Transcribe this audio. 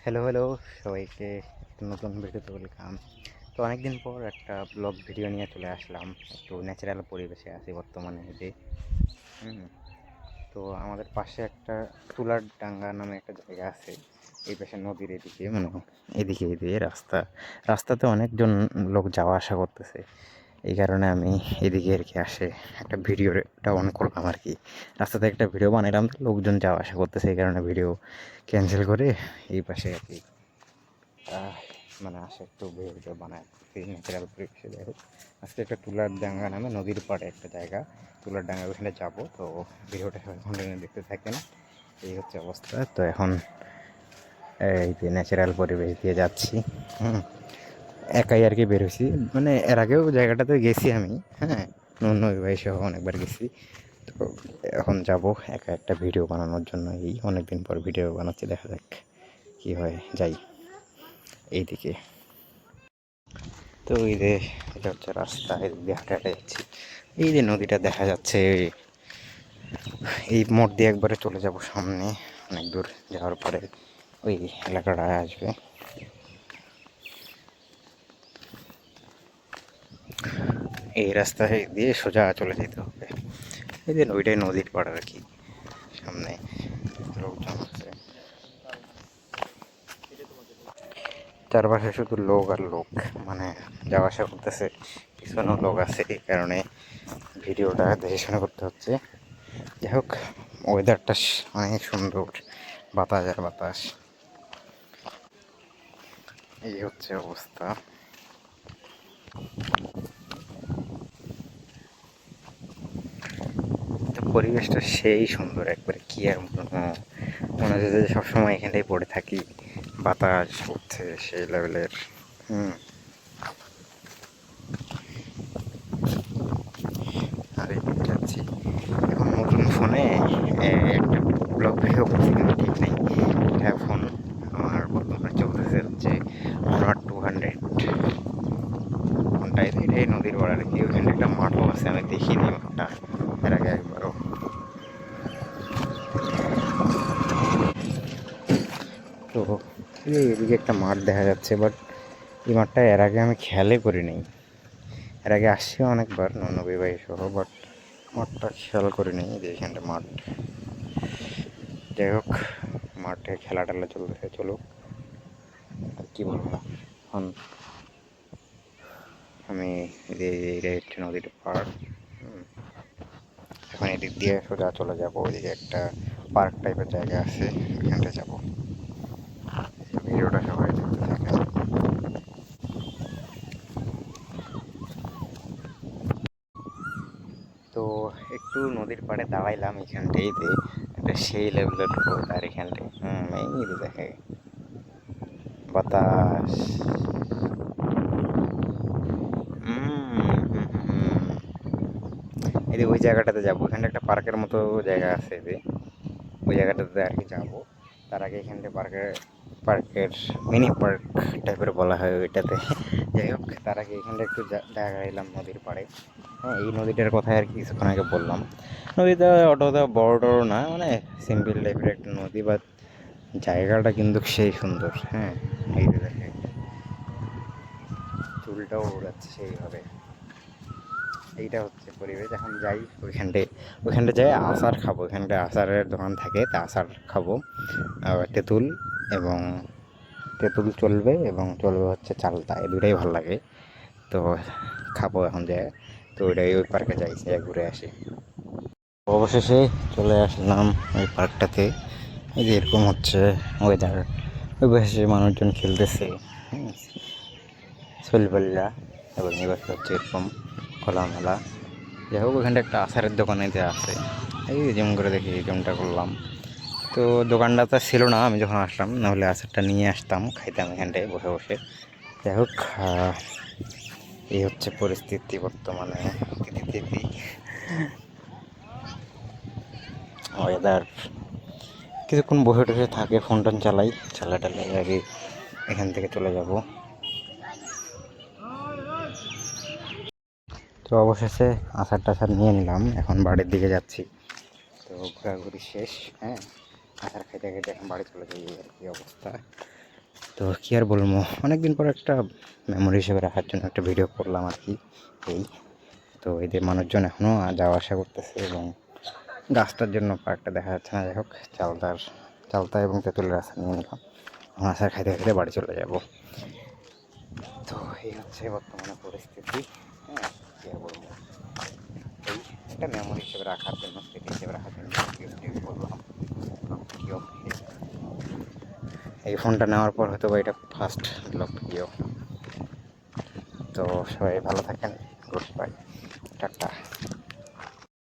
Hello hello সবাইকে নতুন ভিডিওতে ওয়েলকাম। তো অনেকদিন পর একটা ব্লগ ভিডিও নিয়ে চলে আসলাম। একটু ন্যাচারাল পরিবেশে আছি বর্তমানে যে হুম তো আমাদের পাশে একটা তুলার ডাঙ্গা নামে একটা জায়গা আছে। এই পাশে নদীর এদিকে মানে এদিকে এদিকে রাস্তাতে অনেকজন লোক যাওয়া আসা করতেছে। এই কারণে আমি এদিকে আর কি আসে একটা ভিডিওটা অন করলাম আর কি। রাস্তাতে একটা ভিডিও বানালাম, লোকজন যাওয়া আসা করতেছে, এই কারণে ভিডিও ক্যান্সেল করে এই পাশে আর কি মানে আসে একটু ভিডিও বানায় সেই ন্যাচারাল পরিবেশে। যাই হোক, আজকে একটা তুলার ডাঙ্গা নামে নদীর পাড়ে একটা জায়গা, তুলার ডাঙ্গা, ওখানে যাবো। তো ভিডিওটা সবাই কন্টিনিউ দেখতে থাকেন। এই হচ্ছে অবস্থা। তো এখন এই যে ন্যাচারাল পরিবেশ দিয়ে যাচ্ছি। একাই আর কি বেরোছি, মানে এর আগেও জায়গাটাতে গেছি আমি। হ্যাঁ, নই ভাই সহ অনেকবার গেছি। তো এখন যাব একা একটা ভিডিও বানানোর জন্য। এই অনেকদিন পর ভিডিও বানাচ্ছি, দেখা যাক কী হয়। যাই এইদিকে। তো এই যে এটা হচ্ছে রাস্তা, এদিক দিয়ে হাঁটা হাঁটা যাচ্ছি। এই যে নদীটা দেখা যাচ্ছে, এই মোড় দিয়ে একবারে চলে যাব সামনে। অনেক দূর যাওয়ার পরে ওই এলাকাটা আসবে। এই রাস্তা দিয়ে সোজা চলে যেতে হবে। এই যে ওইটাই নদীর পাড় আর কি, সামনে লোকজন আছে, চারপাশে শুধু লোক আর লোক, মানে যাওয়া আসা করতেছে। পিছনেও লোক আছে, এই কারণে ভিডিওটা দেখে শুনে করতে হচ্ছে। যাই হোক, ওয়েদারটা অনেক সুন্দর, বাতাস আর বাতাস। এই হচ্ছে অবস্থা। তো পরিবেশটা সেই সুন্দর একবারে, কি আর মনে হচ্ছে যে সবসময় এখানটাই পড়ে থাকি। বাতাস উঠছে সেই লেভেলের। হুম আর এদিকে যাচ্ছি এখন নতুন ফোনে একটা ব্লগ ভিডিও করছি, কিন্তু ঠিক নেই। এটা ফোন আমার বর্তমানে চলতেছে হচ্ছে অনার 200 ফোনটাই। এটাই নদীর পাড় আর কি, ওইখানে একটা মাঠও আছে, আমি দেখিনি মাঠটা এর আগে একবারও। তো এদিকে একটা মাঠ দেখা যাচ্ছে, বাট এই মাঠটা এর আগে আমি খেয়ালই করিনি। এর আগে আসছি অনেকবার নবী ভাই সহ, বাট মাঠটা খেয়াল করিনি যে এখানটা মাঠ। যাই হোক, মাঠে খেলা টেলা চলতেছে, চলুক। আর কি বলবো এখন, আমি এটা হচ্ছে নদীর পাড়। এখন এদিক দিয়ে সোজা চলে যাবো, ওইদিকে একটা পার্ক টাইপের জায়গা আছে, ওইখানটা যাবো। ভিডিওটা সবাই দেখতে থাকে। তো একটু নদীর পাড়ে দাঁড়াইলাম এখানটাইতে, একটা সেই লেভেলের রোদ, আর এখানটায় এই যে দেখে বাতাস। এই যে ওই জায়গাটাতে যাবো, ওখানে একটা পার্কের মতো জায়গা আছে যে, ওই জায়গাটাতে আর কি যাবো। তার আগে এখানটা পার্কের মিনি পার্ক টাইপের বলা হয় ওইটাতে। যাই হোক, তার আগে এখানটা একটু দেখা এলাম নদীর পাড়ে। হ্যাঁ, এই নদীটার কথাই আর কি কিছুক্ষণ আগে বললাম। নদীটা অতটা বড় টড় না, মানে সিম্পল টাইপের একটা নদী, বা জায়গাটা কিন্তু সেই সুন্দর। হ্যাঁ, এই যে দেখে চুলটাও উড়াচ্ছে সেইভাবে। এইটা হচ্ছে পরিবেশ। এখন যাই ওইখানটা যাই আচার খাবো, ওইখানটায় আচারের দোকান থাকে, তা আচার খাবো। তেঁতুল এবং তেঁতুল চলবে, এবং চলবে হচ্ছে চালতা, এই দুটাই ভালো লাগে। তো খাবো এখন যায়। তো ওইটাই, ওই পার্কে যাই, সে ঘুরে আসি। অবশেষে চলে আসলাম ওই পার্কটাতে। এই যে এরকম হচ্ছে ওয়েদার, ওই পাশে মানুষজন খেলতেছে, শৈলপাল্লা, এবং এবার হচ্ছে এরকম খোলামেলা। যাই হোক, ওখানটা একটা আচারের দোকানে দেওয়া আছে, এই যেমন করে দেখি যেমনটা করলাম। তো দোকানটা তো ছিল না আমি যখন আসলাম, নাহলে আচারটা নিয়ে আসতাম, খাইতাম এখানটায় বসে বসে। যাই হোক, এই হচ্ছে পরিস্থিতি বর্তমানে। তিথি ওয়েদার, কিছুক্ষণ বসে টসে থাকে, ফোন টোন চালাই আগে এখান থেকে চলে যাব। তো অবশেষে আচার টাচার নিয়ে নিলাম, এখন বাড়ির দিকে যাচ্ছি। তো ঘোরাঘুরি শেষ। হ্যাঁ, আচার খাইতে খাইতে এখন বাড়ি চলে যাই, আর কি অবস্থা। তো কী আর বলবো, অনেকদিন পর একটা মেমোরি হিসেবে রাখার জন্য একটা ভিডিও করলাম আর কি। এই তো এদের মানুষজন এখনও যাওয়া আসা করতেছে এবং গাছটার জন্য পার্কটা দেখা যাচ্ছে না। যাই হোক, চালতা এবং তেঁতুলের আচার নিয়ে নিলাম। এখন আচার খাইতে খাইতে বাড়ি চলে যাব। তো এই হচ্ছে বর্তমানে পরিস্থিতি। হ্যাঁ, কী আর বলবো, এই একটা মেমোরি হিসেবে রাখার জন্য, স্মৃতি হিসেবে রাখার জন্য করলাম। এই ফোনটা নেওয়ার পর হয়তো বা এটা ফার্স্ট ব্লগ ভিডিও। তো সবাই ভালো থাকেন, গুড বাই, টাটা।